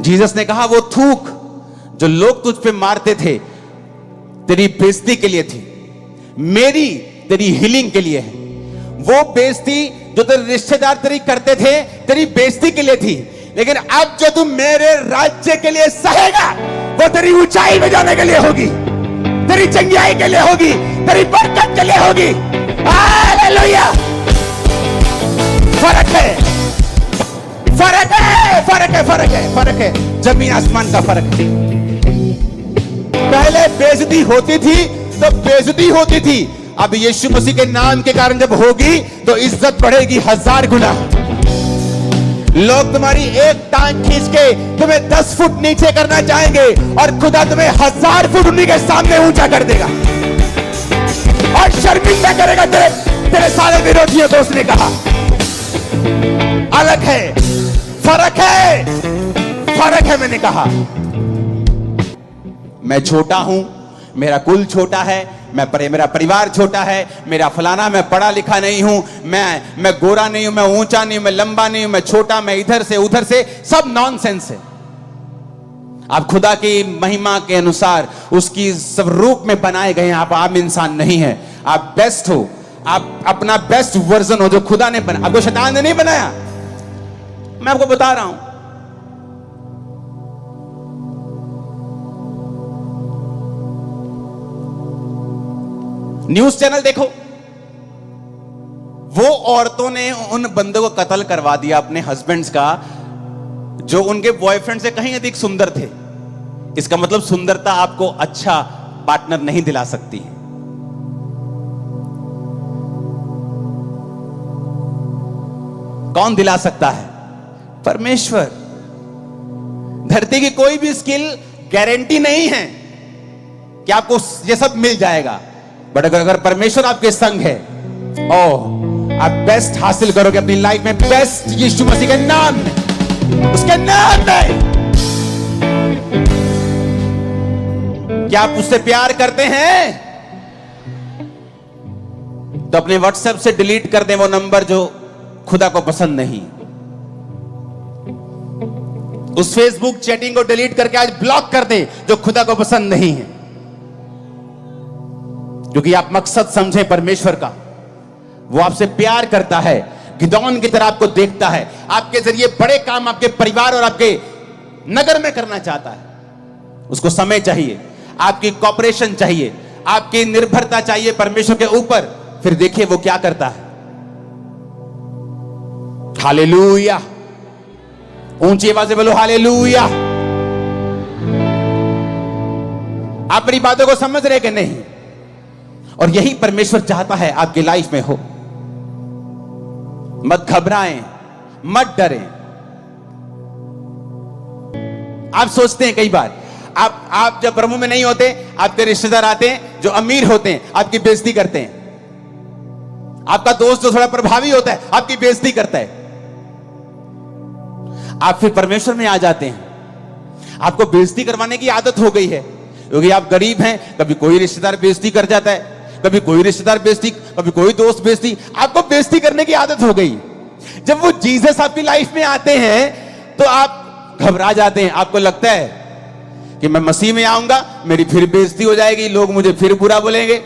Jesus ने कहा वो थूक जो लोग तुझ पे मारते थे तेरी बेइज्जती के लिए थी, मेरी तेरी हीलिंग के लिए है। वो बेइज्जती जो तेरे रिश्तेदार तेरी करते थे तेरी बेइज्जती के लिए थी, लेकिन अब जो तू मेरे राज्य के लिए सहेगा वो तेरी ऊंचाई में जाने के लिए होगी, तेरी चंगियाई के लिए होगी, तेरी बरकत के लिए होगी। हालेलुया। फर्क है, फर्क है, फर्क है, फर्क है, फर्क है, जमीन आसमान का फर्क है। पहले बेइज्जती होती थी तो बेइज्जती होती थी, अब यीशु मसीह के नाम के कारण जब होगी तो इज्जत बढ़ेगी 1000 गुना। लोग तुम्हारी एक टांग खींच के तुम्हें 10 फुट नीचे करना चाहेंगे और खुदा तुम्हें 1000 फुट उन्हीं के सामने ऊंचा कर देगा और शर्मिंदा करेगा तेरे सारे विरोधियों को। उसने कहा अलग है, फर्क है, फर्क है। मैंने कहा मैं छोटा हूं, मेरा कुल छोटा है, मेरा परिवार छोटा है, मेरा फलाना, मैं पढ़ा लिखा नहीं हूं, मैं गोरा नहीं हूं, मैं ऊंचा नहीं हूं, मैं लंबा नहीं हूं, मैं छोटा, मैं इधर से उधर से, सब नॉनसेंस है। आप खुदा की महिमा के अनुसार उसकी स्वरूप में बनाए गए हैं। आप आम इंसान नहीं है, आप बेस्ट हो, आप अपना बेस्ट वर्जन हो जो खुदा ने बनाया। आपको शैतान ने नहीं बनाया, मैं आपको बता रहा हूं। न्यूज चैनल देखो, वो औरतों ने उन बंदों को कत्ल करवा दिया अपने हस्बैंड्स का जो उनके बॉयफ्रेंड से कहीं अधिक सुंदर थे। इसका मतलब सुंदरता आपको अच्छा पार्टनर नहीं दिला सकती है। कौन दिला सकता है? परमेश्वर। धरती की कोई भी स्किल गारंटी नहीं है कि आपको ये सब मिल जाएगा, बट अगर परमेश्वर आपके संग है, आप बेस्ट हासिल करोगे अपनी लाइफ में। बेस्ट यीशु मसीह के नाम में, उसके नाम में। क्या आप उससे प्यार करते हैं? तो अपने व्हाट्सएप से डिलीट कर दें वो नंबर जो खुदा को पसंद नहीं। उस फेसबुक चैटिंग को डिलीट करके आज ब्लॉक कर दें जो खुदा को पसंद नहीं है, क्योंकि आप मकसद समझे परमेश्वर का। वो आपसे प्यार करता है, गिदौन की तरह आपको देखता है, आपके जरिए बड़े काम आपके परिवार और आपके नगर में करना चाहता है। उसको समय चाहिए, आपकी कॉपरेशन चाहिए, आपकी निर्भरता चाहिए परमेश्वर के ऊपर। फिर देखिए वो क्या करता है। हालेलुया। ऊंची आवाज से बोलो हालेलुया। आप मेरी बातों को समझ रहे कि नहीं? और यही परमेश्वर चाहता है आपकी लाइफ में हो। मत घबराएं, मत डरें। आप सोचते हैं कई बार, आप जब प्रभु में नहीं होते, आपके रिश्तेदार आते हैं जो अमीर होते हैं, आपकी बेइज्जती करते हैं। आपका दोस्त जो थोड़ा प्रभावी होता है, आपकी बेइज्जती करता है। आप फिर परमेश्वर में आ जाते हैं। आपको बेइज्जती करवाने की आदत हो गई है, क्योंकि आप गरीब हैं। कभी कोई रिश्तेदार बेइज्जती कर जाता है, कभी कोई रिश्तेदार बेइज्जती, कभी कोई दोस्त बेइज्जती। आपको बेइज्जती करने की आदत हो गई। जब वो जीसस आपकी लाइफ में आते हैं तो आप घबरा जाते हैं। आपको लगता है कि मैं मसीह में आऊंगा, मेरी फिर बेइज्जती हो जाएगी, लोग मुझे फिर बुरा बोलेंगे।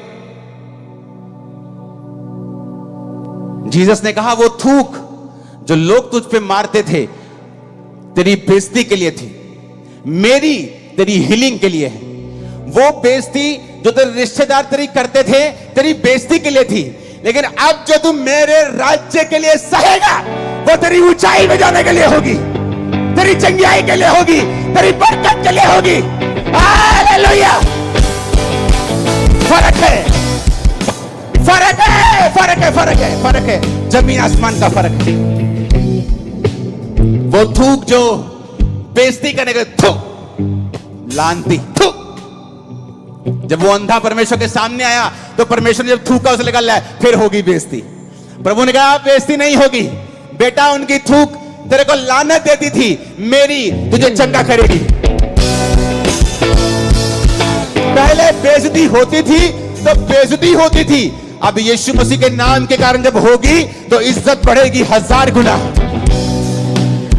जीसस ने कहा वो थूक जो लोग तुझ पे मारते थे तेरी बेइज्जती के लिए थी, मेरी तेरी हीलिंग के लिए है। वो बेइज्जती जो तेरे रिश्तेदार तेरी करते थे तेरी बेइज्जती के लिए थी, लेकिन अब जो तू मेरे राज्य के लिए सहेगा वो तेरी ऊंचाई में जाने के लिए होगी, तेरी चंगियाई के लिए होगी, तेरी बरकत के लिए होगी। हालेलुया। फर्क है, फर्क है, फर्क है, फर्क है, फर्क है, जमीन आसमान का फर्क है। वो थूक जो बेइज्जती करने के, थूक लानती, थूक। जब वो अंधा परमेश्वर के सामने आया तो परमेश्वर ने जब थूका उसे लगा फिर होगी बेइज्जती। प्रभु ने कहा बेइज्जती नहीं होगी बेटा, उनकी थूक तेरे को लानत देती थी, मेरी तुझे चंगा करेगी। पहले बेइज्जती होती थी तो बेइज्जती होती थी, अब यीशु मसीह के नाम के कारण जब होगी तो इज्जत बढ़ेगी 1000 गुना।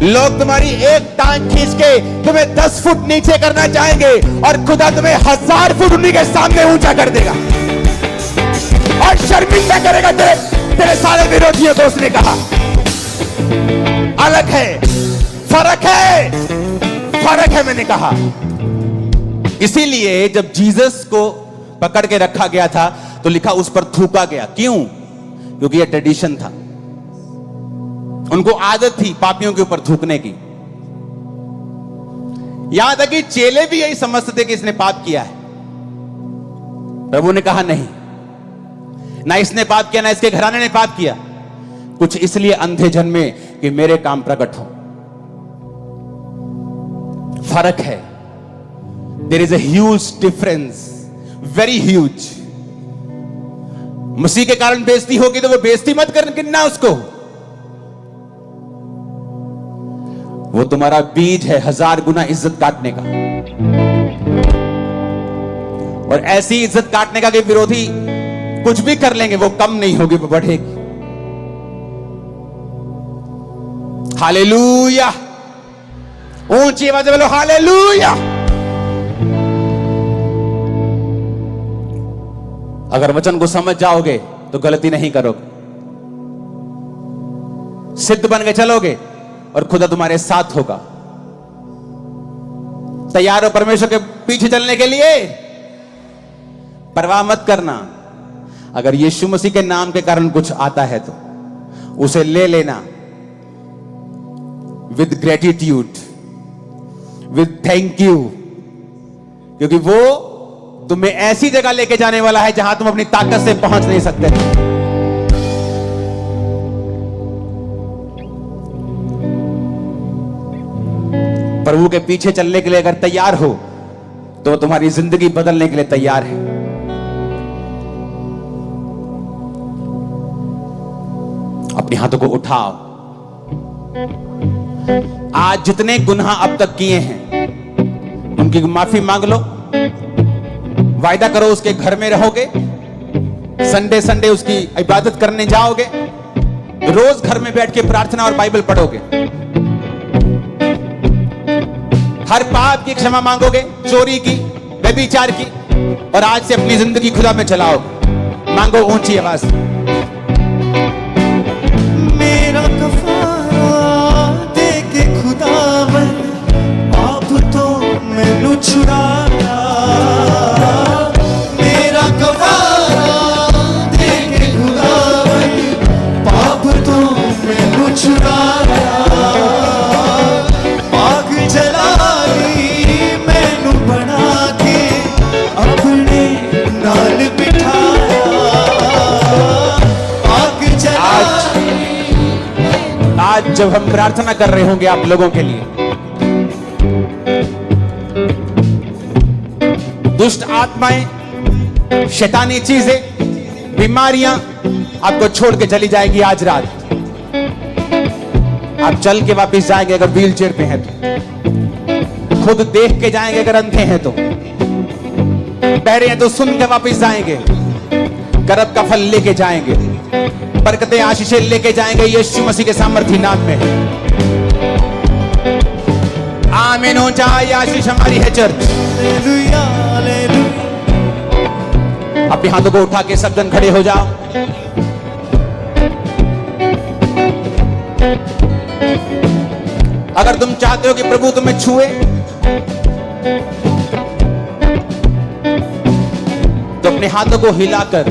लोग तुम्हारी एक टांग खींच के तुम्हें 10 फुट नीचे करना चाहेंगे और खुदा तुम्हें 1000 फुट उन्हीं के सामने ऊंचा कर देगा और शर्मिंदा करेगा तेरे सारे विरोधियों को। उसने कहा अलग है, फर्क है मैंने कहा। इसीलिए जब जीसस को पकड़ के रखा गया था तो लिखा उस पर थूका गया। क्यों? क्योंकि यह ट्रेडिशन था, उनको आदत थी पापियों के ऊपर थूकने की। यहां तक कि चेले भी यही समझते थे कि इसने पाप किया है। प्रभु ने कहा नहीं, ना इसने पाप किया, ना इसके घराने ने पाप किया, कुछ इसलिए अंधे जन्मे कि मेरे काम प्रकट हो। फर्क है। There is a huge difference, very huge. मसीह के कारण बेइज्जती होगी तो वो बेइज्जती मत गिनना उसको। वो तुम्हारा बीज है 1000 गुना इज्जत काटने का, और ऐसी इज्जत काटने का कि विरोधी कुछ भी कर लेंगे, वो कम नहीं होगी, वो बढ़ेगी। हालेलुया, ऊंची आवाज में बोलो हालेलुया। अगर वचन को समझ जाओगे तो गलती नहीं करोगे, सिद्ध बन के चलोगे और खुदा तुम्हारे साथ होगा। तैयार हो परमेश्वर के पीछे चलने के लिए? परवाह मत करना। अगर यीशु मसीह के नाम के कारण कुछ आता है तो उसे ले लेना with gratitude, with thank you, क्योंकि वो तुम्हें ऐसी जगह लेके जाने वाला है जहां तुम अपनी ताकत से पहुंच नहीं सकते। प्रभु के पीछे चलने के लिए अगर तैयार हो तो तुम्हारी जिंदगी बदलने के लिए तैयार है। अपने हाथों को उठाओ। आज जितने गुनाह अब तक किए हैं उनकी माफी मांग लो। वायदा करो उसके घर में रहोगे, संडे संडे उसकी इबादत करने जाओगे, रोज घर में बैठ के प्रार्थना और बाइबल पढ़ोगे, हर पाप की क्षमा मांगोगे, चोरी की, व्यभिचार की, और आज से अपनी जिंदगी खुदा में चलाओगे। मांगो ऊंची आवाज। मेरा कफारा दे के खुदावन आप तो मैनू छुड़ाया। मेरा कफारा दे के खुदावन पाप तो मैनू छुड़ाया। आग जलाई मैनू बना के अपने नाल बिठाया। आग जलाई। आज जब हम प्रार्थना कर रहे होंगे आप लोगों के लिए, दुष्ट आत्माएं, शैतानी चीजें, बीमारियां आपको छोड़ के चली जाएगी आज रात। आप चल के वापस जाएंगे अगर व्हील चेयर पे हैं तो, खुद देख के जाएंगे अगर अंधे हैं तो, बहरे हैं तो सुन के वापस जाएंगे, करब का फल लेके जाएंगे, बरकतें आशीषें लेके जाएंगे यीशु मसीह के सामर्थी नाम में। आमीन हो जाए, आशीष हमारी है चर्च। Hallelujah, hallelujah. अपने हाथों को उठा के सब जन खड़े हो जाओ। अगर तुम चाहते हो कि प्रभु तुम्हें छुए तो अपने हाथों को हिलाकर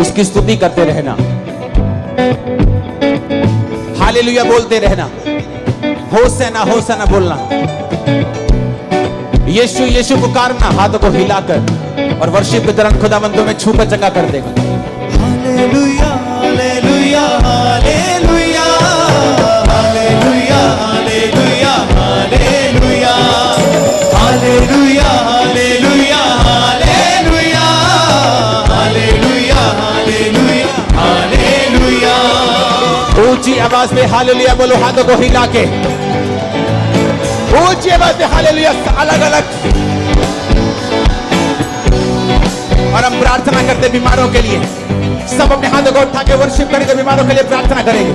उसकी स्तुति करते रहना, हालेलुया बोलते रहना, होसना बोलना, यीशु यीशु पुकारना, हाथों को हिलाकर, और वर्शिप के दौरान खुदावंद तुम्हें छूकर चंगा कर देगा। Hallelujah, hallelujah, hallelujah, hallelujah, hallelujah, hallelujah, hallelujah, hallelujah, hallelujah, hallelujah, hallelujah, hallelujah. ऊंची आवाज में हालेलुया बोलो, हाथों को हिला के ऊंची आवाज में हालेलुया, अलग अलग। और हम प्रार्थना करते बीमारों के लिए, सब अपने हाथों को उठा के वर्शिप करेंगे, बीमारों के लिए प्रार्थना करेंगे।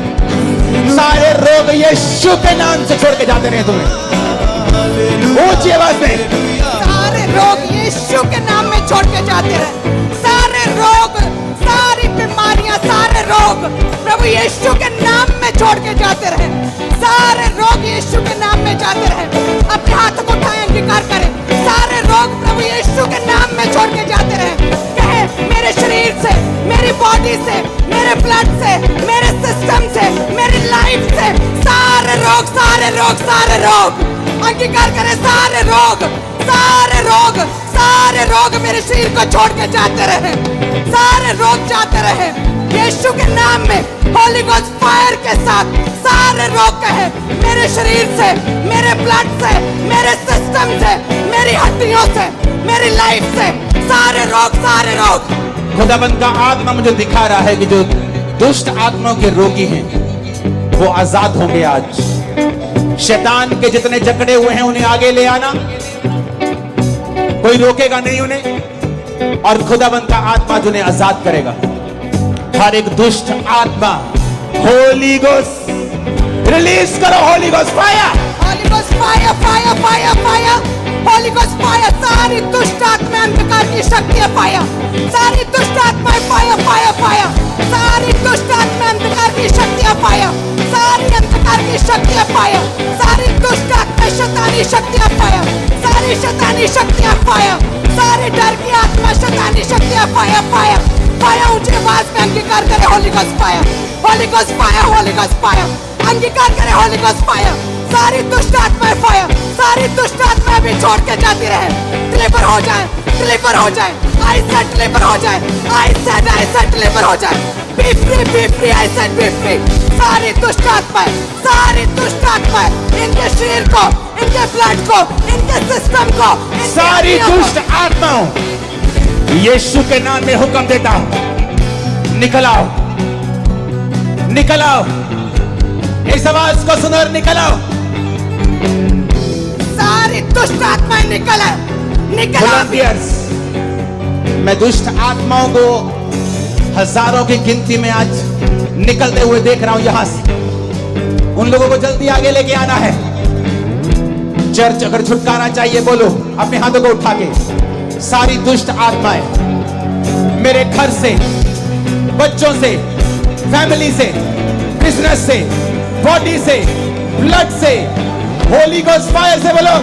सारे रोग यीशु के नाम से छोड़ के जाते रहे तुम्हें। ऊंची आवाज में सारे रोग यीशु के नाम में छोड़ के जाते रहे। सारे रोग, सारी बीमारियां, सारे रोग प्रभु यीशु के नाम में छोड़ के जाते रहे। सारे रोग यीशु के नाम में जाते रहे। अपने हाथों को उठाएं, अंगीकार करें। सारे रोग प्रभु यीशु के नाम में छोड़ के जाते रहे। कहे मेरे शरीर से, मेरी बॉडी से, मेरे ब्लड से, मेरे सिस्टम से, मेरी लाइफ से सारे रोग, सारे रोग, सारे रोग अंगीकार करें। सारे रोग, सारे रोग, सारे रोग मेरे शरीर को छोड़ के जाते रहे। सारे रोग जाते रहे यीशु के नाम में। होली गोस्ट फायर के साथ सारे रोग कहे मेरे शरीर से, मेरे ब्लड से, मेरे सिस्टम से, मेरी हड्डियों से, मेरी लाइफ से सारे रोग, सारे रोग। खुदाबंद का आत्मा मुझे दिखा रहा है कि जो दुष्ट आत्माओं के रोगी हैं वो आजाद होंगे आज। शैतान के जितने जकड़े हुए हैं उन्हें आगे ले आना, कोई रोकेगा नहीं उन्हें, और खुदाबंद का आत्मा जिन्हें आजाद करेगा। हर एक दुष्ट आत्मा होली गोस्ट रिलीज करो। Holi ghost fire, Holi ghost fire, fire, fire, fire, Holi ghost fire. सारी दुष्ट आत्मा, अंधकार की शक्तियां फायर। सारी दुष्ट आत्माएं फायर, फायर, फायर। सारी दुष्ट आत्मा, अंधकार की शक्तियां फायर। सारी अंधकार की शक्तियां फायर। सारी दुष्ट आत्मा, शैतानी शक्तियां फायर। सारी शैतानी शक्तियां फायर। सारी डर की आत्मा, शैतानी शक्तियां फायर, फायर, फायर। ऊंची आवाज में अंगीकार करे Holi ghost fire, Holi ghost fire, Holi ghost fire. अंगीकार करे होली गोस्ट फायर। सारी दुष्ट आत्माएं फायर। सारी दुष्ट आत्माएं भी छोड़ के जाती रहे। डिलीवर हो जाए, डिलीवर हो जाए। आई सेड डिलीवर हो जाए। आई सेड डिलीवर हो जाए। B free, B free. I said B free. सारी दुष्ट आत्माएं, सारी दुष्ट आत्माएं इनके शरीर को, इनके ब्लड को, इनके सिस्टम को, सारी दुष्ट आत्माओं यीशु के नाम में हुक्म देता हूं, निकल आओ, निकल आओ। इस आवाज को सुनो और निकल आओ। सारी दुष्ट आत्माएं निकल आओ, निकल आओ। वॉलंटियर्स, मैं दुष्ट आत्माओं को हजारों की गिनती में आज निकलते हुए देख रहा हूं यहां से। उन लोगों को जल्दी आगे लेके आना है। चर्च अगर छुटकारा चाहिए बोलो अपने हाथों को उठा के। सारी दुष्ट आत्माएं मेरे घर से, बच्चों से, फैमिली से, बिजनेस से, बॉडी से, ब्लड से, होली गोस्ट फायर से बोलो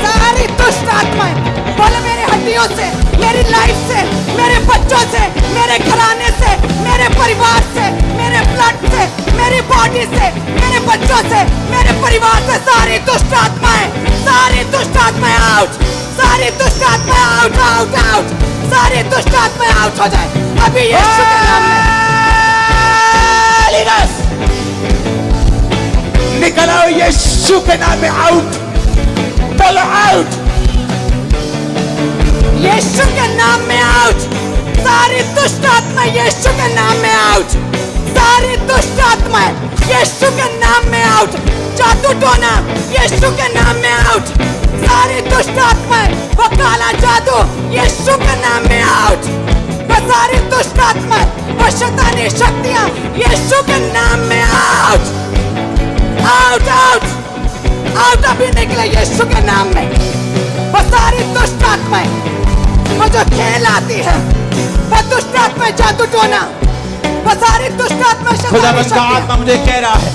सारी दुष्ट आत्माएं बोलो मेरी हड्डियों से, मेरी लाइफ से, मेरे बच्चों से, मेरे घराने से, मेरे परिवार से, मेरे ब्लड से, मेरी बॉडी से, मेरे बच्चों से, मेरे परिवार से सारी दुष्ट आत्माएं, सारी दुष्ट आत्माएं आउट, सारी दुष्ट आत्माएं आउट, आउट, आउट। सारी दुष्ट आत्माएं आउट हो जाए अभी यीशु के नाम में। निकल आओ यीशु के नाम में। आउट, बोलो आउट। यीशु के नाम में आउट। सारी दुष्ट आत्मा यीशु के नाम में आउट। सारी दुष्ट आत्मा यीशु के नाम में आउट। जादू टोना यीशु के नाम में आउट। सारी दुष्ट आत्मा, वो काला जादू यीशु के नाम में आउट। वो सारी दुष्ट आत्मा, वो शैतानी शक्तियां यीशु के नाम में आउट, आउट, आउट, आउट। अभी निकले यीशु के नाम में। वो सारी दुष्ट आत्माएं, वो जो खेल आती है, वो दुष्ट आत्मा, जादू टोना, वो सारी दुष्ट आत्मा, खुदावंद का आत्मा मुझे कह रहा है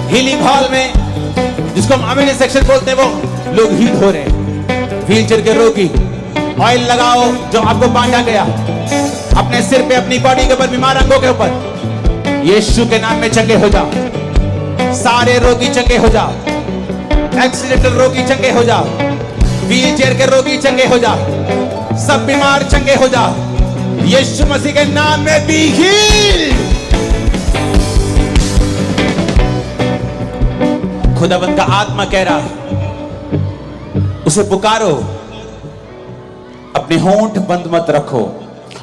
हीलिंग हॉल में, जिसको हम अमीनी सेक्शन बोलते हैं, वो लोग हील हो रहे हैं। व्हीलचेयर के रोगी, ऑयल लगाओ जो आपको बांटा गया अपने सिर पे, अपनी बॉडी के ऊपर, बीमार अंगों के ऊपर, यीशु के नाम में चंगे हो जाओ। सारे रोगी चंगे हो जाओ। एक्सीडेंटल रोगी चंगे हो जाओ। व्हीलचेयर के रोगी चंगे हो जाओ। सब बीमार चंगे हो जाओ यीशु मसीह के नाम में। Be heal. खुदावंद का आत्मा कह रहा है उसे पुकारो, अपने होंठ बंद मत रखो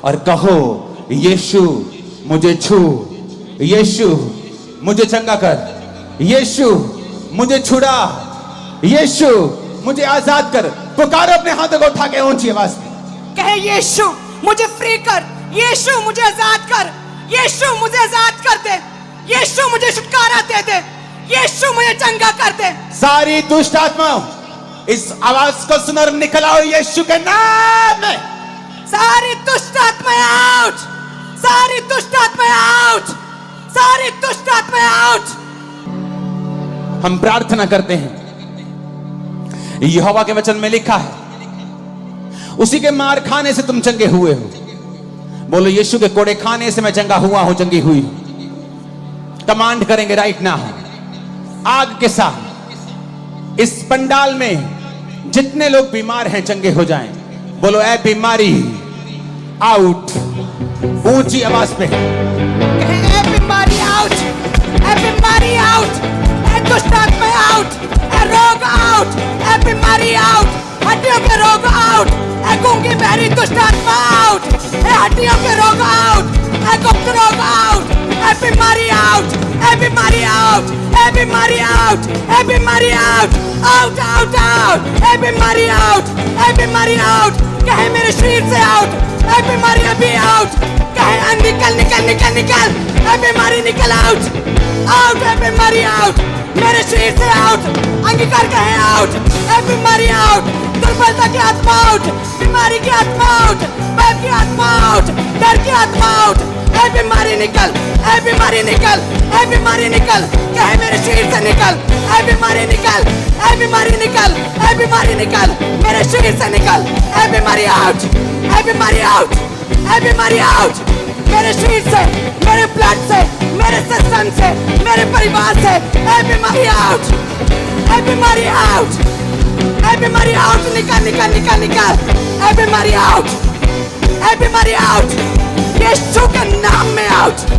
और कहो यीशु मुझे छू, यीशु मुझे चंगा कर, यीशु मुझे छुड़ा, यीशु मुझे आजाद कर। पुकारो अपने हाथों को उठा के ऊंची आवाज में। कहे यीशु मुझे फ्री कर, यीशु मुझे आजाद कर, यीशु मुझे आजाद कर दे, यीशु मुझे छुटकारा दे दे, यीशु मुझे चंगा कर दे। सारी दुष्ट आत्माओं इस आवाज को सुन और निकल आओ यीशु के नाम में। सारी दुष्ट आत्माएं आउट, सारी दुष्ट आत्माएं आउट, सारी दुष्ट आत्माएं आउट। हम प्रार्थना करते हैं, यहोवा के वचन में लिखा है उसी के मार खाने से तुम चंगे हुए हो। बोलो यीशु के कोड़े खाने से मैं चंगा हुआ हूं, चंगी हुई हूं। कमांड करेंगे राइट नाउ, आग के साथ इस पंडाल में जितने लोग बीमार हैं चंगे हो जाएं। बोलो ए बीमारी आउट, ऊंची आवाज पे। कहें ए बीमारी आउट, ए बीमारी आउट, ए दुष्ट आत्माएं आउट, ए रोग आउट, ए बीमारी आउट, हड्डियों के रोग आउट, ए गूंगी बहरी दुष्ट आत्मा आउट, ए हड्डियों के रोग आउट, ए गुप्त रोग आउट, ए बीमारी आउट, ए बीमारी आउट, ए बीमारी आउट, ए बीमारी आउट, आउट आउट आउट, ए बीमारी आउट, ए बीमारी आउट। कहे मेरे शरीर से आउट, ए बीमारी अभी आउट। कहे निकल निकल निकल निकल, ए बीमारी निकल आउट, आउट ए बीमारी आउट, मेरे शरीर से आउट। अंगीकार कहे आउट, ए बीमारी आउट, दुर्बलता की आत्मा आउट, बीमारी की आत्मा आउट, भय की आत्मा आउट, डर की आत्मा आउट। ए बीमारी निकल, ए बीमारी निकल, ए बीमारी निकल। कहे मेरे शरीर से निकल, ए बीमारी निकल, ए बीमारी निकल, ए बीमारी निकल, मेरे शरीर से निकल। ए बीमारी आउट, ए बीमारी आउट, ए बीमारी आउट, मेरे शरीर से, मेरे ब्लड से, मेरे सिस्टम से, मेरे परिवार से। ए बीमारी आउट, ए बीमारी आउट, ए बीमारी आउट, निकल निकल निकल निकल। ए बीमारी आउट, ए बीमारी आउट, यीशु के नाम में आउट,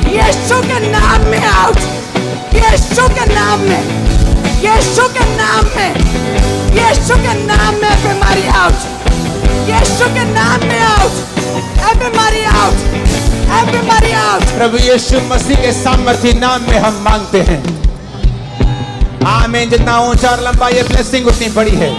यीशु के नाम में आउट, यीशु के नाम में, यीशु के नाम में, यीशु के नाम में बीमारी आउट, यीशु के नाम में आउट, ए बीमारी आउट, ए बीमारी आउट। प्रभु यीशु मसीह के सामर्थी नाम में हम मांगते हैं, आमीन। जितना ऊंचा और लंबा ये ब्लेसिंग उतनी बड़ी है।